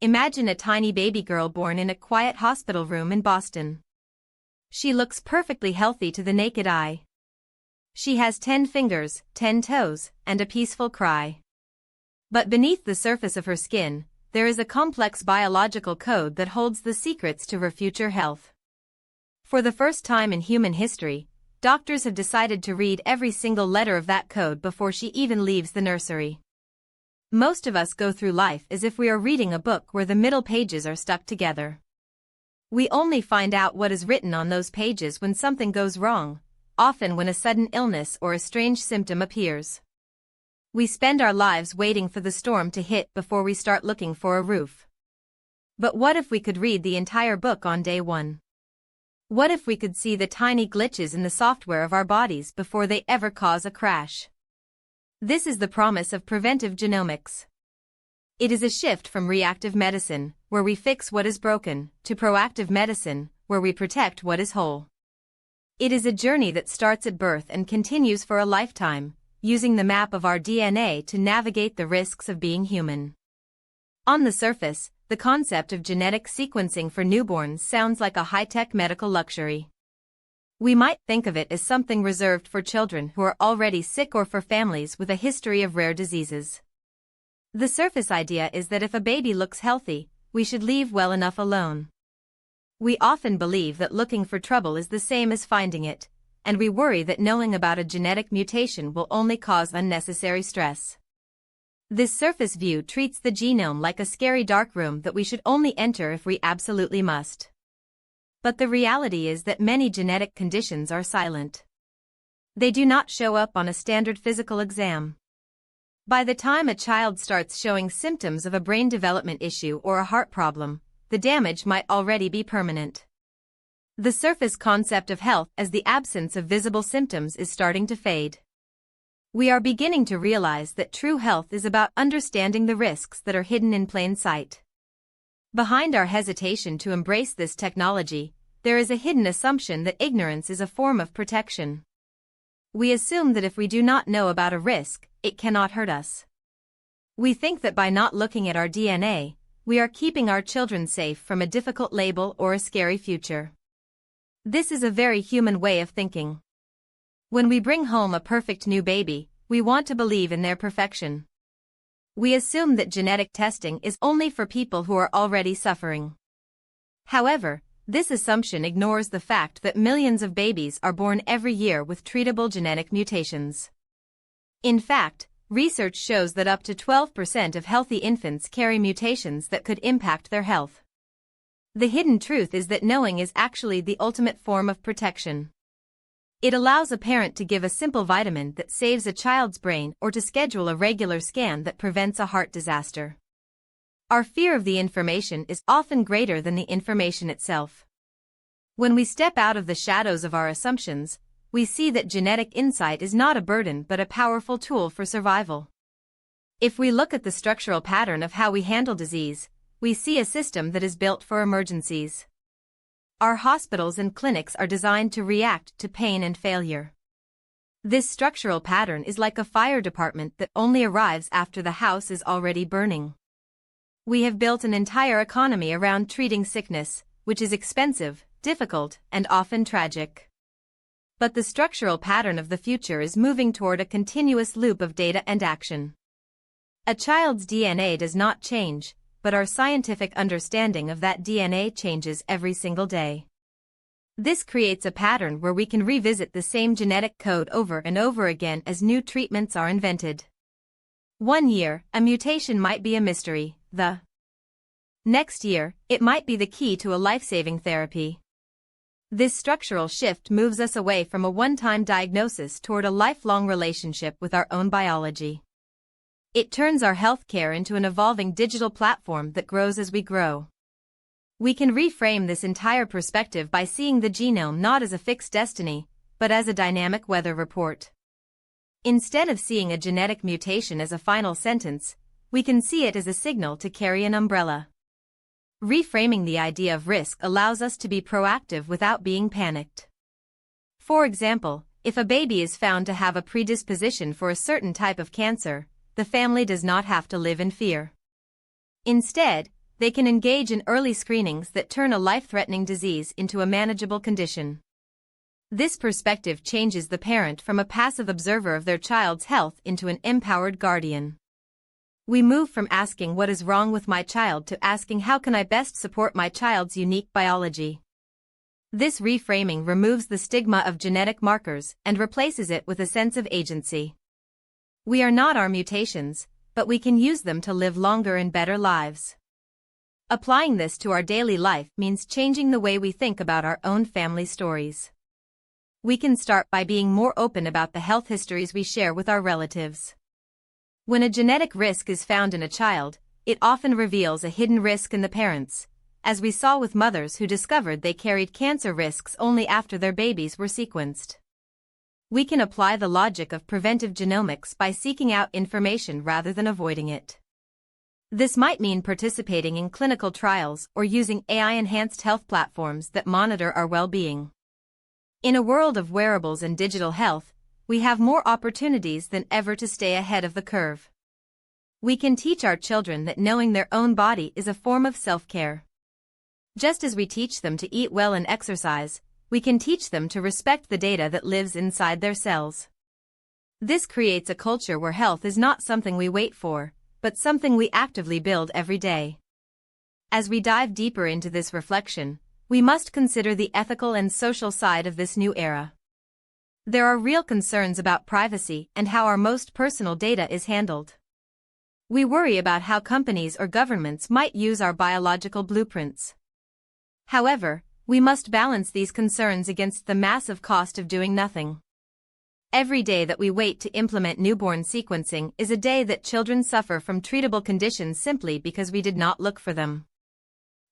Imagine a tiny baby girl born in a quiet hospital room in Boston. She looks perfectly healthy to the naked eye. She has 10 fingers, 10 toes, and a peaceful cry. But beneath the surface of her skin, there is a complex biological code that holds the secrets to her future health. For the first time in human history, doctors have decided to read every single letter of that code before she even leaves the nursery. Most of us go through life as if we are reading a book where the middle pages are stuck together. We only find out what is written on those pages when something goes wrong, often when a sudden illness or a strange symptom appears. We spend our lives waiting for the storm to hit before we start looking for a roof. But what if we could read the entire book on day one? What if we could see the tiny glitches in the software of our bodies before they ever cause a crash? This is the promise of preventive genomics. It is a shift from reactive medicine, where we fix what is broken, to proactive medicine, where we protect what is whole. It is a journey that starts at birth and continues for a lifetime, using the map of our DNA to navigate the risks of being human. On the surface, the concept of genetic sequencing for newborns sounds like a high-tech medical luxury. We might think of it as something reserved for children who are already sick or for families with a history of rare diseases. The surface idea is that if a baby looks healthy, we should leave well enough alone. We often believe that looking for trouble is the same as finding it, and we worry that knowing about a genetic mutation will only cause unnecessary stress. This surface view treats the genome like a scary dark room that we should only enter if we absolutely must. But the reality is that many genetic conditions are silent. They do not show up on a standard physical exam. By the time a child starts showing symptoms of a brain development issue or a heart problem, the damage might already be permanent. The surface concept of health as the absence of visible symptoms is starting to fade. We are beginning to realize that true health is about understanding the risks that are hidden in plain sight. Behind our hesitation to embrace this technology, there is a hidden assumption that ignorance is a form of protection. We assume that if we do not know about a risk, it cannot hurt us. We think that by not looking at our DNA, we are keeping our children safe from a difficult label or a scary future. This is a very human way of thinking. When we bring home a perfect new baby, we want to believe in their perfection. We assume that genetic testing is only for people who are already suffering. However, this assumption ignores the fact that millions of babies are born every year with treatable genetic mutations. In fact, research shows that up to 12% of healthy infants carry mutations that could impact their health. The hidden truth is that knowing is actually the ultimate form of protection. It allows a parent to give a simple vitamin that saves a child's brain or to schedule a regular scan that prevents a heart disaster. Our fear of the information is often greater than the information itself. When we step out of the shadows of our assumptions, we see that genetic insight is not a burden but a powerful tool for survival. If we look at the structural pattern of how we handle disease, we see a system that is built for emergencies. Our hospitals and clinics are designed to react to pain and failure. This structural pattern is like a fire department that only arrives after the house is already burning. We have built an entire economy around treating sickness, which is expensive, difficult, and often tragic. But the structural pattern of the future is moving toward a continuous loop of data and action. A child's DNA does not change, but our scientific understanding of that DNA changes every single day. This creates a pattern where we can revisit the same genetic code over and over again as new treatments are invented. One year, a mutation might be a mystery. The next year, it might be the key to a life-saving therapy. This structural shift moves us away from a one-time diagnosis toward a lifelong relationship with our own biology. It turns our healthcare into an evolving digital platform that grows as we grow. We can reframe this entire perspective by seeing the genome not as a fixed destiny, but as a dynamic weather report. Instead of seeing a genetic mutation as a final sentence, we can see it as a signal to carry an umbrella. Reframing the idea of risk allows us to be proactive without being panicked. For example, if a baby is found to have a predisposition for a certain type of cancer, the family does not have to live in fear. Instead, they can engage in early screenings that turn a life-threatening disease into a manageable condition. This perspective changes the parent from a passive observer of their child's health into an empowered guardian. We move from asking what is wrong with my child to asking how can I best support my child's unique biology. This reframing removes the stigma of genetic markers and replaces it with a sense of agency. We are not our mutations, but we can use them to live longer and better lives. Applying this to our daily life means changing the way we think about our own family stories. We can start by being more open about the health histories we share with our relatives. When a genetic risk is found in a child, it often reveals a hidden risk in the parents, as we saw with mothers who discovered they carried cancer risks only after their babies were sequenced. We can apply the logic of preventive genomics by seeking out information rather than avoiding it. This might mean participating in clinical trials or using AI-enhanced health platforms that monitor our well-being. In a world of wearables and digital health, we have more opportunities than ever to stay ahead of the curve. We can teach our children that knowing their own body is a form of self-care. Just as we teach them to eat well and exercise, we can teach them to respect the data that lives inside their cells. This creates a culture where health is not something we wait for, but something we actively build every day. As we dive deeper into this reflection, we must consider the ethical and social side of this new era. There are real concerns about privacy and how our most personal data is handled. We worry about how companies or governments might use our biological blueprints. However, we must balance these concerns against the massive cost of doing nothing. Every day that we wait to implement newborn sequencing is a day that children suffer from treatable conditions simply because we did not look for them.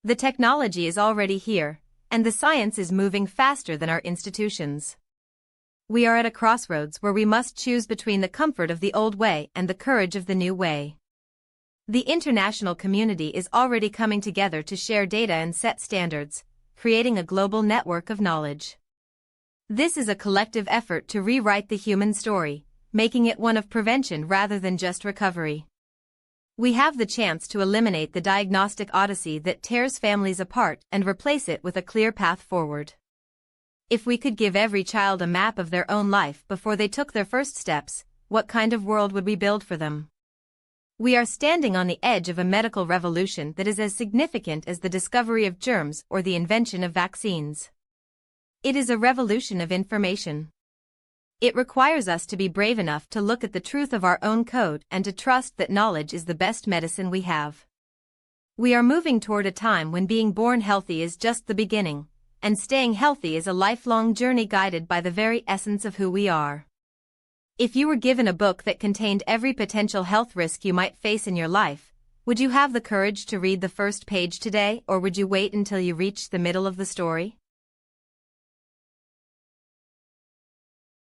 The technology is already here, and the science is moving faster than our institutions. We are at a crossroads where we must choose between the comfort of the old way and the courage of the new way. The international community is already coming together to share data and set standards, creating a global network of knowledge. This is a collective effort to rewrite the human story, making it one of prevention rather than just recovery. We have the chance to eliminate the diagnostic odyssey that tears families apart and replace it with a clear path forward. If we could give every child a map of their own life before they took their first steps, what kind of world would we build for them? We are standing on the edge of a medical revolution that is as significant as the discovery of germs or the invention of vaccines. It is a revolution of information. It requires us to be brave enough to look at the truth of our own code and to trust that knowledge is the best medicine we have. We are moving toward a time when being born healthy is just the beginning, and staying healthy is a lifelong journey guided by the very essence of who we are. If you were given a book that contained every potential health risk you might face in your life, would you have the courage to read the first page today, or would you wait until you reach the middle of the story?